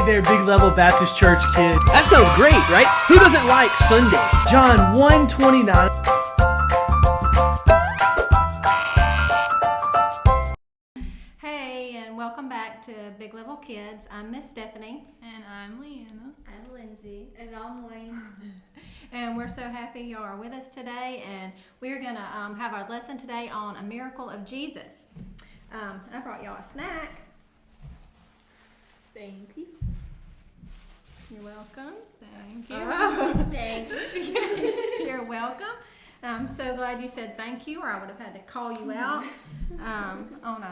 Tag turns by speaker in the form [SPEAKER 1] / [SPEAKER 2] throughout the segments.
[SPEAKER 1] there, Big Level Baptist Church kids.
[SPEAKER 2] That sounds great, right? Who doesn't like Sunday?
[SPEAKER 1] John 1:29.
[SPEAKER 3] Hey, and welcome back to Big Level Kids. I'm Miss Stephanie.
[SPEAKER 4] And I'm Leanna.
[SPEAKER 5] I'm Lindsay.
[SPEAKER 6] And I'm Wayne.
[SPEAKER 3] And we're so happy you are with us today. And we're going to have our lesson today on a miracle of Jesus. I brought y'all a snack.
[SPEAKER 5] Thank you.
[SPEAKER 3] You're welcome.
[SPEAKER 4] Thank you.
[SPEAKER 3] Oh.
[SPEAKER 5] Thank you.
[SPEAKER 3] You're welcome. I'm so glad you said thank you, or I would have had to call you out on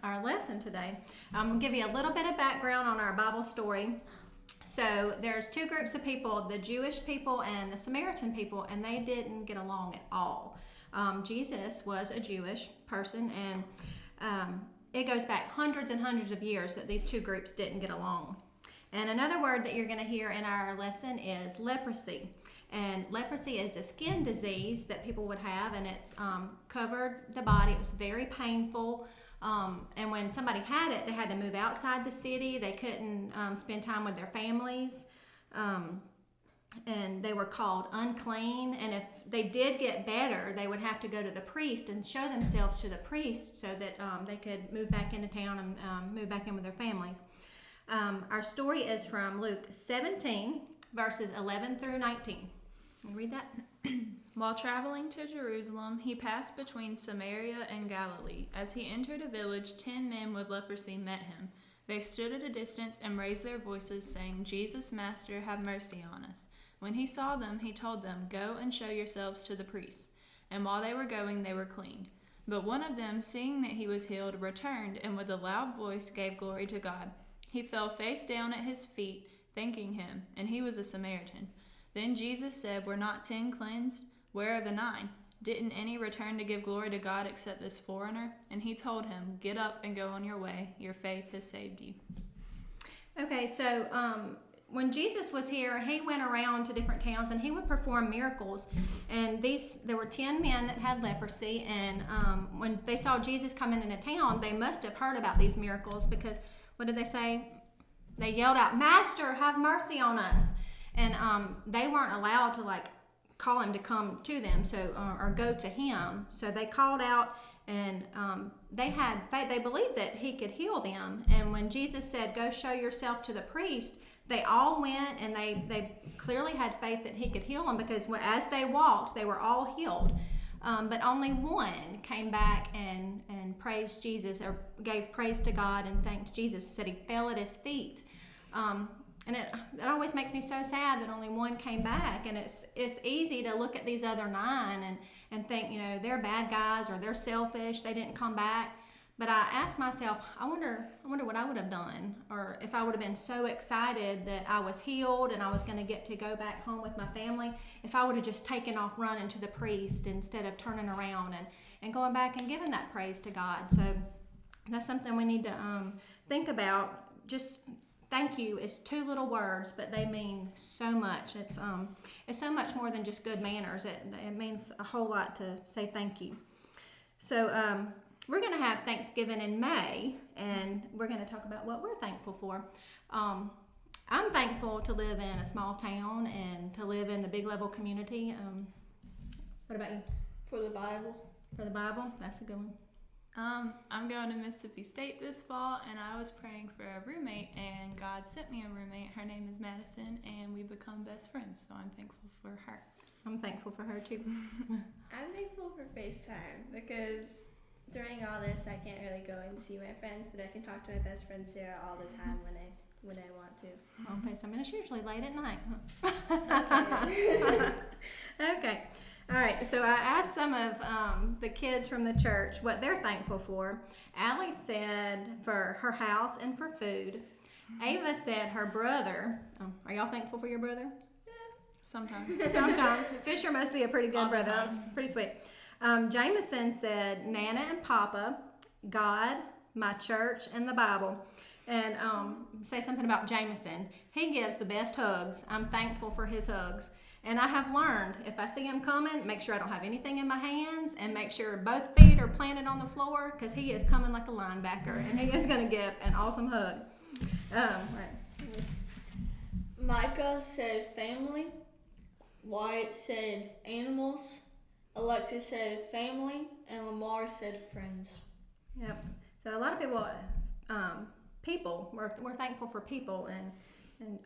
[SPEAKER 3] our lesson today. I'm going to give you a little bit of background on our Bible story. So there's two groups of people, the Jewish people and the Samaritan people, and they didn't get along at all. Jesus was a Jewish person, and it goes back hundreds and hundreds of years that these two groups didn't get along. And another word that you're going to hear in our lesson is leprosy. And leprosy is a skin disease that people would have, and it's covered the body. It was very painful. And when somebody had it, they had to move outside the city. They couldn't spend time with their families. And they were called unclean. And if they did get better, they would have to go to the priest and show themselves to the priest so that they could move back into town and move back in with their families. Our story is from Luke 17, verses 11 through 19. Can you read that?
[SPEAKER 4] While traveling to Jerusalem, he passed between Samaria and Galilee. As he entered a village, 10 men with leprosy met him. They stood at a distance and raised their voices, saying, "Jesus, Master, have mercy on us." When he saw them, he told them, "Go and show yourselves to the priests." And while they were going, they were cleaned. But one of them, seeing that he was healed, returned and with a loud voice gave glory to God. He fell face down at his feet, thanking him, and he was a Samaritan. Then Jesus said, "Were not 10 cleansed? Where are the 9? Didn't any return to give glory to God except this foreigner?" And he told him, "Get up and go on your way. Your faith has saved you."
[SPEAKER 3] Okay, so when Jesus was here, he went around to different towns and he would perform miracles. And there were 10 men that had leprosy, and when they saw Jesus coming into town, they must have heard about these miracles, because what did they say? They yelled out, "Master, have mercy on us." And they weren't allowed to call him to come to them, or go to him. So they called out, and they had faith. They believed that he could heal them. And when Jesus said, "Go show yourself to the priest," they all went, and they clearly had faith that he could heal them, because as they walked, they were all healed. But only one came back and praised Jesus, or gave praise to God and thanked Jesus. Said he fell at his feet. And it always makes me so sad that only one came back. And it's easy to look at these other 9 and think, they're bad guys, or they're selfish, they didn't come back. But I asked myself, I wonder what I would have done, or if I would have been so excited that I was healed and I was going to get to go back home with my family, if I would have just taken off running to the priest instead of turning around and going back and giving that praise to God. So that's something we need to think about. Just thank you is 2 little words, but they mean so much. It's so much more than just good manners. It means a whole lot to say thank you. So we're going to have Thanksgiving in May, and we're going to talk about what we're thankful for. I'm thankful to live in a small town and to live in the Big Level community. What about you?
[SPEAKER 5] For the Bible.
[SPEAKER 3] For the Bible? That's a good one.
[SPEAKER 4] I'm going to Mississippi State this fall, and I was praying for a roommate, and God sent me a roommate. Her name is Madison, and we become best friends, so I'm thankful for her.
[SPEAKER 3] I'm thankful for her too.
[SPEAKER 5] I'm thankful for FaceTime, because during all this I can't really go and see my friends, but I can talk to my best friend Sarah all the time when I want to.
[SPEAKER 3] On FaceTime, and it's usually late at night.
[SPEAKER 5] Okay.
[SPEAKER 3] Okay. All right, so I asked some of the kids from the church what they're thankful for. Allie said for her house and for food. Ava said her brother. Are y'all thankful for your brother?
[SPEAKER 4] Sometimes.
[SPEAKER 3] Sometimes. Fisher must be a pretty good brother. That's pretty sweet. Jameson said Nana and Papa, God, my church, and the Bible. And say something about Jameson. He gives the best hugs. I'm thankful for his hugs. And I have learned, if I see him coming, make sure I don't have anything in my hands, and make sure both feet are planted on the floor, because he is coming like a linebacker, and he is going to give an awesome hug. Right.
[SPEAKER 6] Micah said family. Wyatt said animals. Alexis said family. And Lamar said friends.
[SPEAKER 3] Yep. So a lot of people, people, we're thankful for people and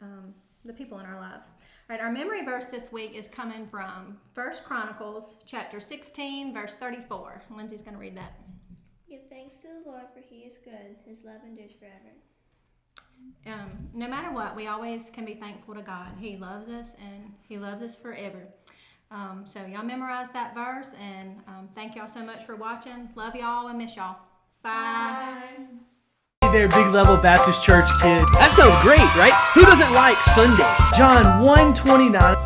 [SPEAKER 3] the people in our lives. All right, our memory verse this week is coming from 1 Chronicles chapter 16, verse 34. Lindsay's going to read that.
[SPEAKER 5] Give thanks to the Lord, for he is good. His love endures forever.
[SPEAKER 3] No matter what, we always can be thankful to God. He loves us, and he loves us forever. So y'all memorize that verse, and thank y'all so much for watching. Love y'all and miss y'all. Bye.
[SPEAKER 1] Hey there, Big Level Baptist Church kid.
[SPEAKER 2] That sounds great, right? Who doesn't like Sunday?
[SPEAKER 1] John 1:29.